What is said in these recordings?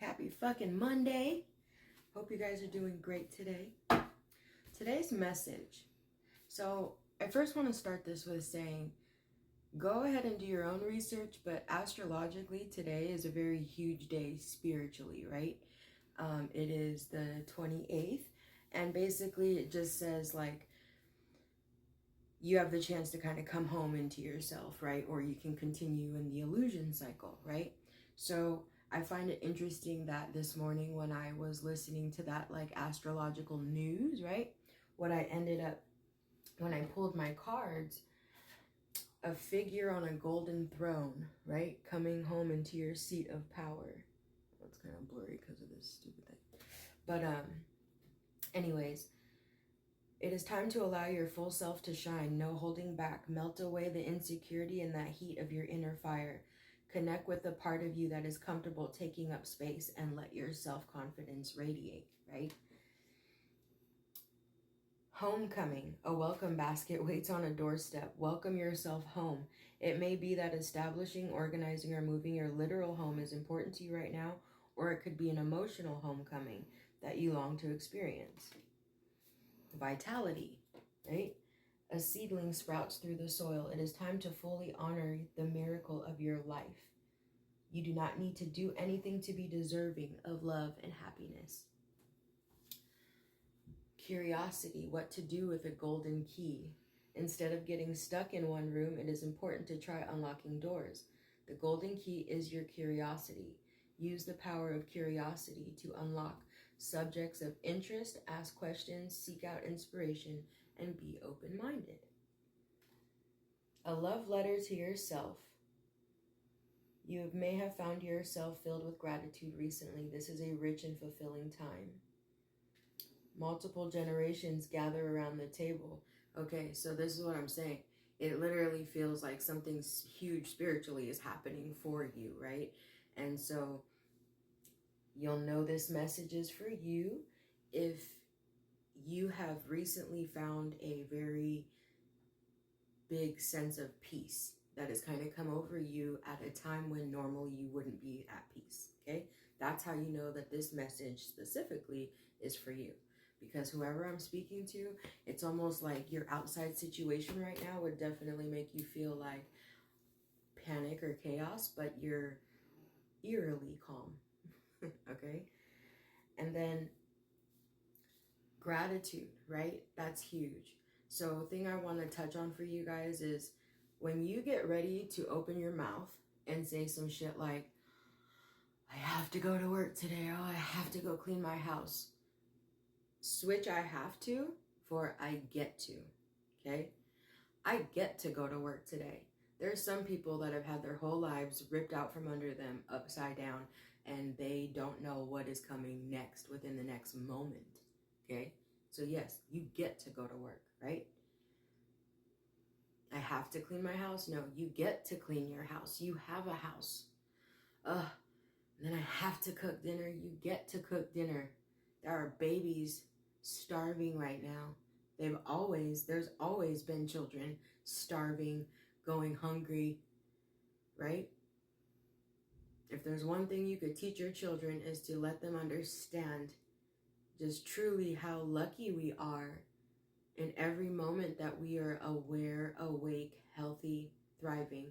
Happy fucking Monday. Hope you guys are doing great today. Today's message. So, I first want to start this with saying, go ahead and do your own research, but astrologically, today is a very huge day spiritually, right? It is the 28th, and basically it just says, like, you have the chance to kind of come home into yourself, right? Or you can continue in the illusion cycle, right? So I find it interesting that this morning when I was listening to that like astrological news, right? What I ended up, when I pulled my cards, a figure on a golden throne, right? Coming home into your seat of power. It's kind of blurry because of this stupid thing. But anyways, it is time to allow your full self to shine, no holding back. Melt away the insecurity and that heat of your inner fire. Connect with the part of you that is comfortable taking up space and let your self-confidence radiate, right? Homecoming, a welcome basket waits on a doorstep. Welcome yourself home. It may be that establishing, organizing, or moving your literal home is important to you right now, or it could be an emotional homecoming that you long to experience. Vitality, right? A seedling sprouts through the soil. It is time to fully honor the miracle of your life. You do not need to do anything to be deserving of love and happiness. Curiosity, what to do with a golden key. Instead of getting stuck in one room, it is important to try unlocking doors. The golden key is your curiosity. Use the power of curiosity to unlock subjects of interest, ask questions, seek out inspiration, and be open-minded. A love letter to yourself. You may have found yourself filled with gratitude recently. This is a rich and fulfilling time. Multiple generations gather around the table. Okay, so this is what I'm saying. It literally feels like something huge spiritually is happening for you, right? And so you'll know this message is for you if you have recently found a very big sense of peace that has kind of come over you at a time when normally you wouldn't be at peace, okay? That's how you know that this message specifically is for you. Because whoever I'm speaking to, it's almost like your outside situation right now would definitely make you feel like panic or chaos, but you're eerily calm, okay? And then gratitude, right? That's huge. So thing I want to touch on for you guys is when you get ready to open your mouth and say some shit like, I have to go to work today. Oh, I have to go clean my house. Switch I have to for I get to, okay? I get to go to work today. There's some people that have had their whole lives ripped out from under them upside down and they don't know what is coming next within the next moment, okay? So yes, you get to go to work, right? I have to clean my house? No, you get to clean your house. You have a house. Then I have to cook dinner. You get to cook dinner. There are babies starving right now. There's always been children starving, going hungry, right? If there's one thing you could teach your children is to let them understand just truly how lucky we are in every moment that we are aware, awake, healthy, thriving.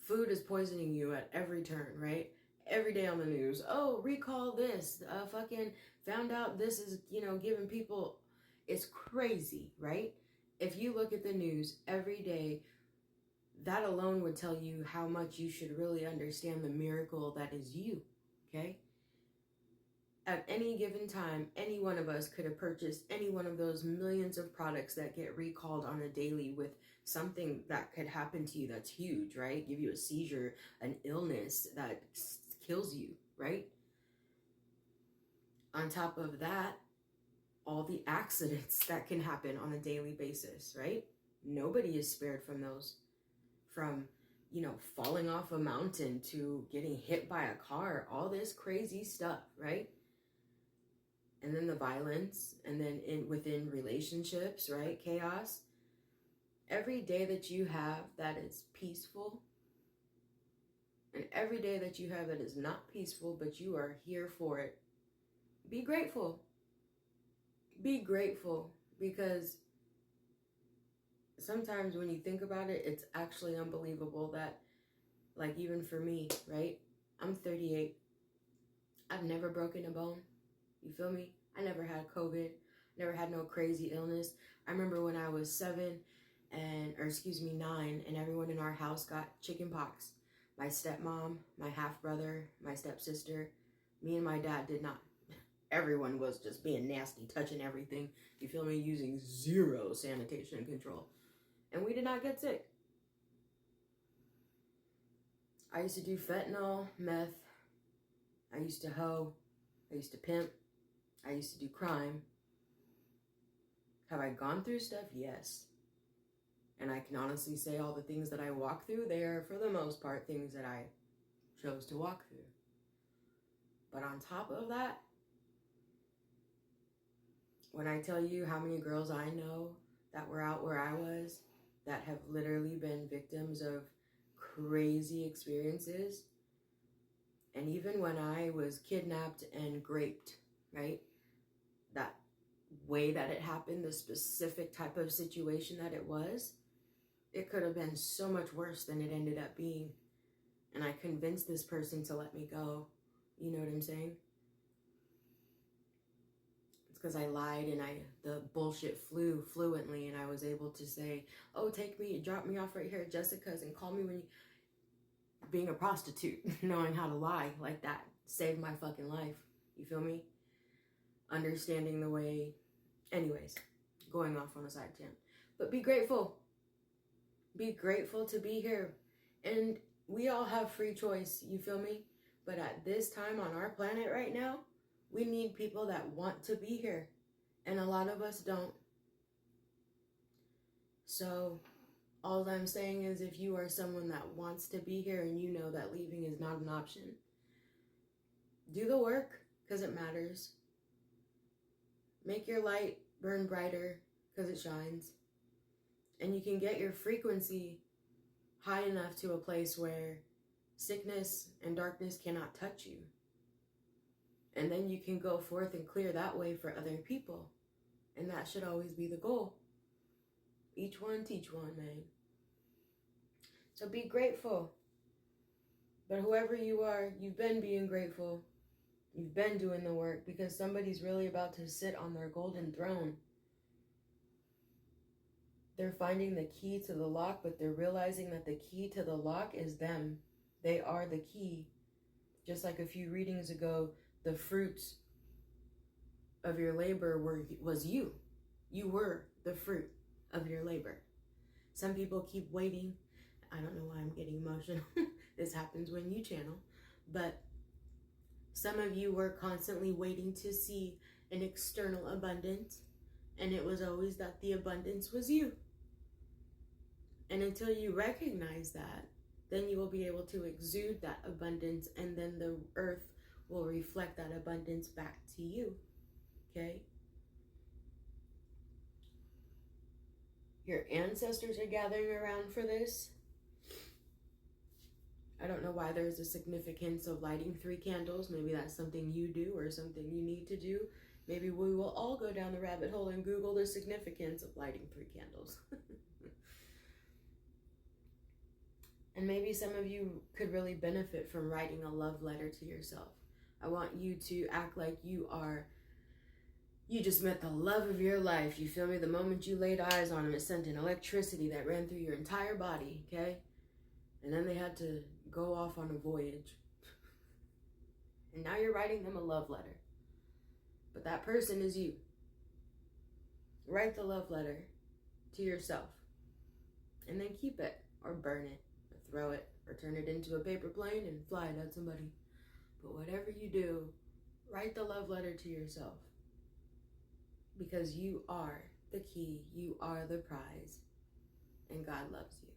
Food is poisoning you at every turn, right? Every day on the news. Oh, recall this. Fucking found out this is, giving people. It's crazy, right? If you look at the news every day, that alone would tell you how much you should really understand the miracle that is you, okay? At any given time, any one of us could have purchased any one of those millions of products that get recalled on a daily with something that could happen to you that's huge, right? Give you a seizure, an illness that kills you, right? On top of that, all the accidents that can happen on a daily basis, right? Nobody is spared from those. From, falling off a mountain to getting hit by a car, all this crazy stuff, right? And then the violence, and then within relationships, right? Chaos. Every day that you have that is peaceful, And every day that you have that is not peaceful, but you are here for it, be grateful. Be grateful, because sometimes when you think about it, it's actually unbelievable that, like, even for me, right? I'm 38. I've never broken a bone. You feel me? I never had COVID. Never had no crazy illness. I remember when I was 9, and everyone in our house got chicken pox. My stepmom, my half-brother, my stepsister, me and my dad did not. Everyone was just being nasty, touching everything. You feel me? Using zero sanitation control. And we did not get sick. I used to do fentanyl, meth. I used to hoe. I used to pimp. I used to do crime. Have I gone through stuff? Yes. And I can honestly say all the things that I walk through, they are, for the most part, things that I chose to walk through. But on top of that, when I tell you how many girls I know that were out where I was, that have literally been victims of crazy experiences, and even when I was kidnapped and raped, right? That way that it happened, the specific type of situation that it was, it could have been so much worse than it ended up being. And I convinced this person to let me go. You know what I'm saying? It's because I lied and the bullshit flew fluently, and I was able to say, oh, drop me off right here at Jessica's and call me when you... Being a prostitute, knowing how to lie like that saved my fucking life. You feel me? Understanding the way... Anyways, going off on a side tangent. But be grateful. Be grateful to be here. And we all have free choice, you feel me? But at this time on our planet right now, we need people that want to be here. And a lot of us don't. So all I'm saying is, if you are someone that wants to be here and you know that leaving is not an option, do the work, because it matters. Make your light burn brighter, because it shines. And you can get your frequency high enough to a place where sickness and darkness cannot touch you. And then you can go forth and clear that way for other people. And that should always be the goal. Each one teach one, man. So be grateful. But whoever you are, you've been being grateful. You've been doing the work, because somebody's really about to sit on their golden throne. They're finding the key to the lock, but they're realizing that the key to the lock is them. They are the key. Just like a few readings ago, the fruits of your labor was you. You were the fruit of your labor. Some people keep waiting. I don't know why I'm getting emotional. This happens when you channel. But some of you were constantly waiting to see an external abundance, and it was always that the abundance was you. And until you recognize that, then you will be able to exude that abundance, and then the earth will reflect that abundance back to you. Okay? Your ancestors are gathering around for this. I don't know why there's a significance of lighting 3 candles. Maybe that's something you do or something you need to do. Maybe we will all go down the rabbit hole and Google the significance of lighting 3 candles. And maybe some of you could really benefit from writing a love letter to yourself. I want you to act like you just met the love of your life. You feel me? The moment you laid eyes on him, it sent an electricity that ran through your entire body, okay? And then they had to go off on a voyage. And now you're writing them a love letter. But that person is you. Write the love letter to yourself. And then keep it, or burn it, or throw it, or turn it into a paper plane and fly it at somebody. But whatever you do, write the love letter to yourself. Because you are the key, you are the prize, and God loves you.